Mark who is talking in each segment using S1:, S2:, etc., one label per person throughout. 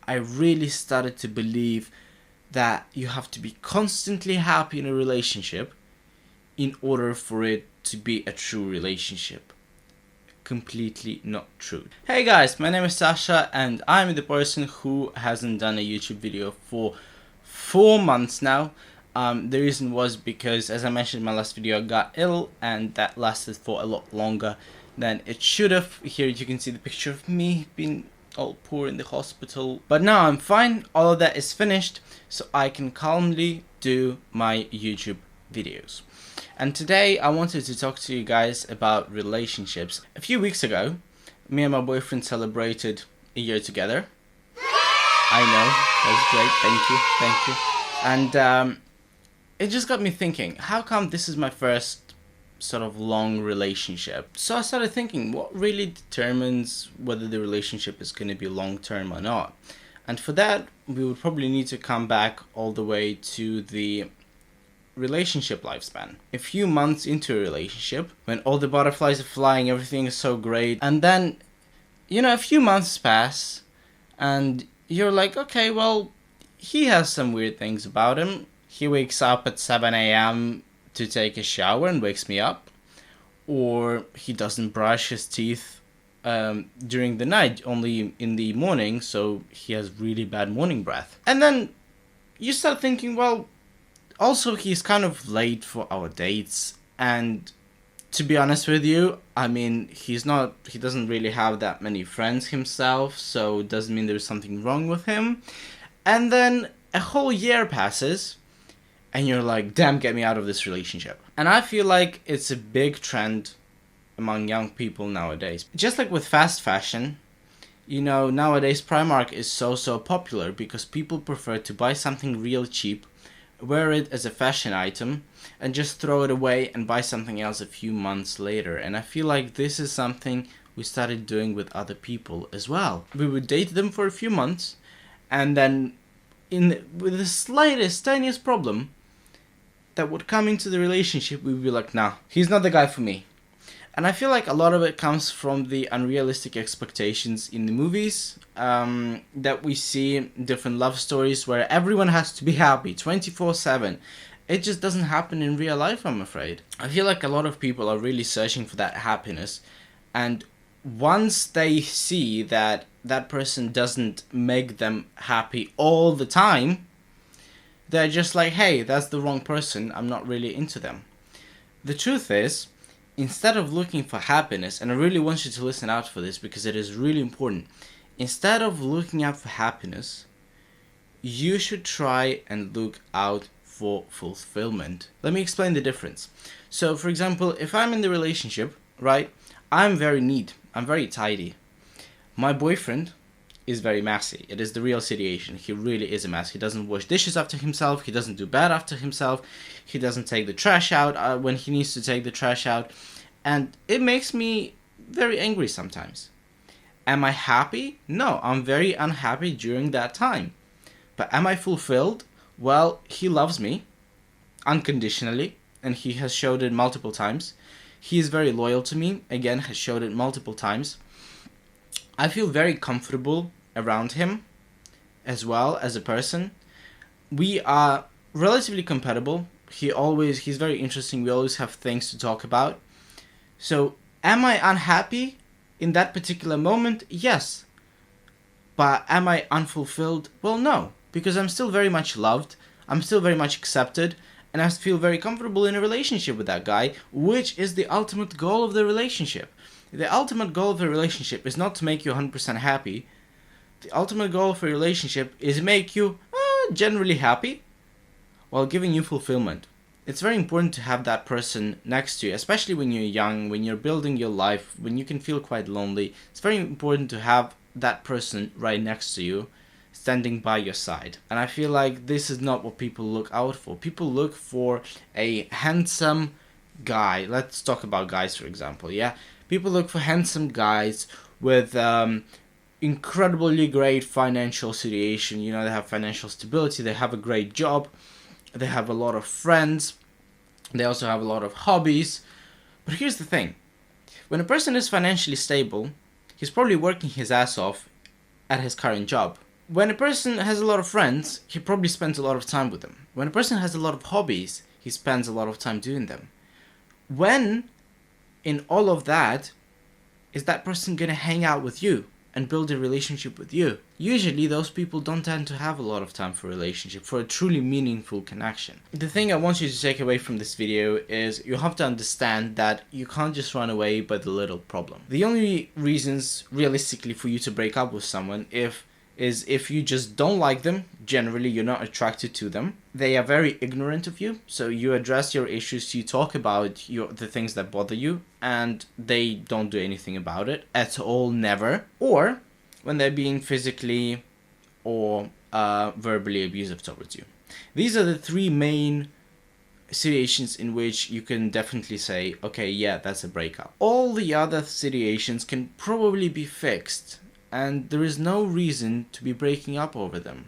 S1: I really started to believe that you have to be constantly happy in a relationship in order for it to be a true relationship. Completely not true. Hey guys, my name is Sasha and I'm the person who hasn't done a YouTube video for 4 months now. The reason was because, as I mentioned in my last video, I got ill and that lasted for a lot longer than it should have. Here you can see the picture of me being all poor in the hospital. But now I'm fine, all of that is finished, so I can calmly do my YouTube videos. And today I wanted to talk to you guys about relationships. A few weeks ago, me and my boyfriend celebrated a year together. I know, that's great, thank you. And it just got me thinking, how come this is my first sort of long relationship? So I started thinking, what really determines whether the relationship is going to be long term or not? And for that, we would probably need to come back all the way to the relationship lifespan. A few months into a relationship, when all the butterflies are flying, everything is so great, and then, a few months pass, and you're like, okay, well, he has some weird things about him. He wakes up at 7 a.m. to take a shower and wakes me up, or he doesn't brush his teeth during the night, only in the morning, so he has really bad morning breath. And then you start thinking, well, also he's kind of late for our dates, and to be honest with you, I mean, he doesn't really have that many friends himself, so it doesn't mean there's something wrong with him. And then a whole year passes, and you're like, damn, get me out of this relationship. And I feel like it's a big trend among young people nowadays. Just like with fast fashion, nowadays Primark is so popular because people prefer to buy something real cheap, wear it as a fashion item, and just throw it away and buy something else a few months later. And I feel like this is something we started doing with other people as well. We would date them for a few months, and then with the slightest, tiniest problem that would come into the relationship, we would be like, nah, he's not the guy for me. And I feel like a lot of it comes from the unrealistic expectations in the movies that we see, different love stories where everyone has to be happy 24/7. It just doesn't happen in real life, I'm afraid. I feel like a lot of people are really searching for that happiness, and once they see that that person doesn't make them happy all the time, they're just like, hey, that's the wrong person, I'm not really into them. The truth is, instead of looking for happiness, and I really want you to listen out for this because it is really important, instead of looking out for happiness, you should try and look out for fulfillment. Let me explain the difference. So, for example, if I'm in the relationship, right, I'm very neat, I'm very tidy. My boyfriend is very messy. It is the real situation. He really is a mess. He doesn't wash dishes after himself. He doesn't do bed after himself. He doesn't take the trash out when he needs to take the trash out. And it makes me very angry sometimes. Am I happy? No, I'm very unhappy during that time. But am I fulfilled? Well, he loves me unconditionally, and he has showed it multiple times. He is very loyal to me, again, has showed it multiple times. I feel very comfortable around him as well as a person. We are relatively compatible. He's very interesting. We always have things to talk about. So, am I unhappy in that particular moment? Yes. But am I unfulfilled? Well, no. Because I'm still very much loved. I'm still very much accepted. And I feel very comfortable in a relationship with that guy, which is the ultimate goal of the relationship. The ultimate goal of a relationship is not to make you 100% happy. The ultimate goal of a relationship is make you generally happy while giving you fulfillment. It's very important to have that person next to you, especially when you're young, when you're building your life, when you can feel quite lonely. It's very important to have that person right next to you, standing by your side. And I feel like this is not what people look out for. People look for a handsome guy. Let's talk about guys, for example, yeah? People look for handsome guys with incredibly great financial situation. They have financial stability, they have a great job, they have a lot of friends, they also have a lot of hobbies. But here's the thing. When a person is financially stable, he's probably working his ass off at his current job. When a person has a lot of friends, he probably spends a lot of time with them. When a person has a lot of hobbies, he spends a lot of time doing them. When in all of that is that person going to hang out with you and build a relationship with you? Usually those people don't tend to have a lot of time for a relationship, for a truly meaningful connection. The thing I want you to take away from this video is you have to understand that you can't just run away by the little problem. The only reasons realistically for you to break up with someone is if you just don't like them, generally you're not attracted to them, they are very ignorant of you, so you address your issues, you talk about the things that bother you, and they don't do anything about it at all, never, or when they're being physically or verbally abusive towards you. These are the three main situations in which you can definitely say, okay, yeah, that's a breakup. All the other situations can probably be fixed, and there is no reason to be breaking up over them.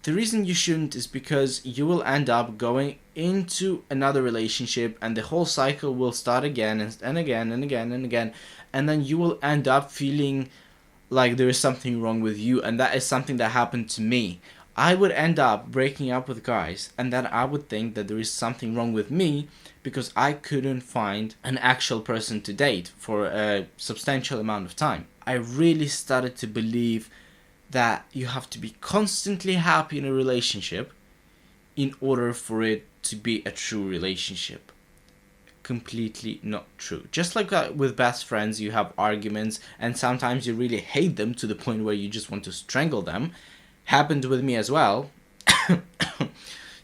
S1: The reason you shouldn't is because you will end up going into another relationship and the whole cycle will start again and again and again and again, and then you will end up feeling like there is something wrong with you, and that is something that happened to me. I would end up breaking up with guys, and then I would think that there is something wrong with me because I couldn't find an actual person to date for a substantial amount of time. I really started to believe that you have to be constantly happy in a relationship in order for it to be a true relationship. Completely not true. Just like with best friends, you have arguments and sometimes you really hate them to the point where you just want to strangle them. Happened with me as well.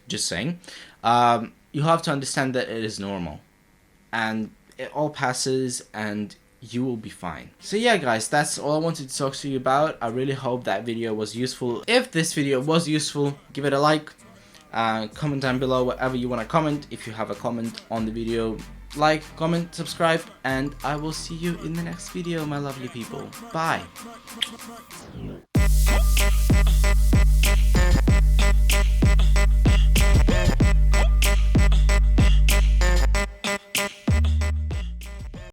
S1: Just saying. You have to understand that it is normal and it all passes and you will be fine. So yeah guys, that's all I wanted to talk to you about. I really hope that video was useful. If this video was useful, give it a like, comment down below whatever you want to comment. If you have a comment on the video, like, comment, subscribe, and I will see you in the next video, my lovely people. Bye.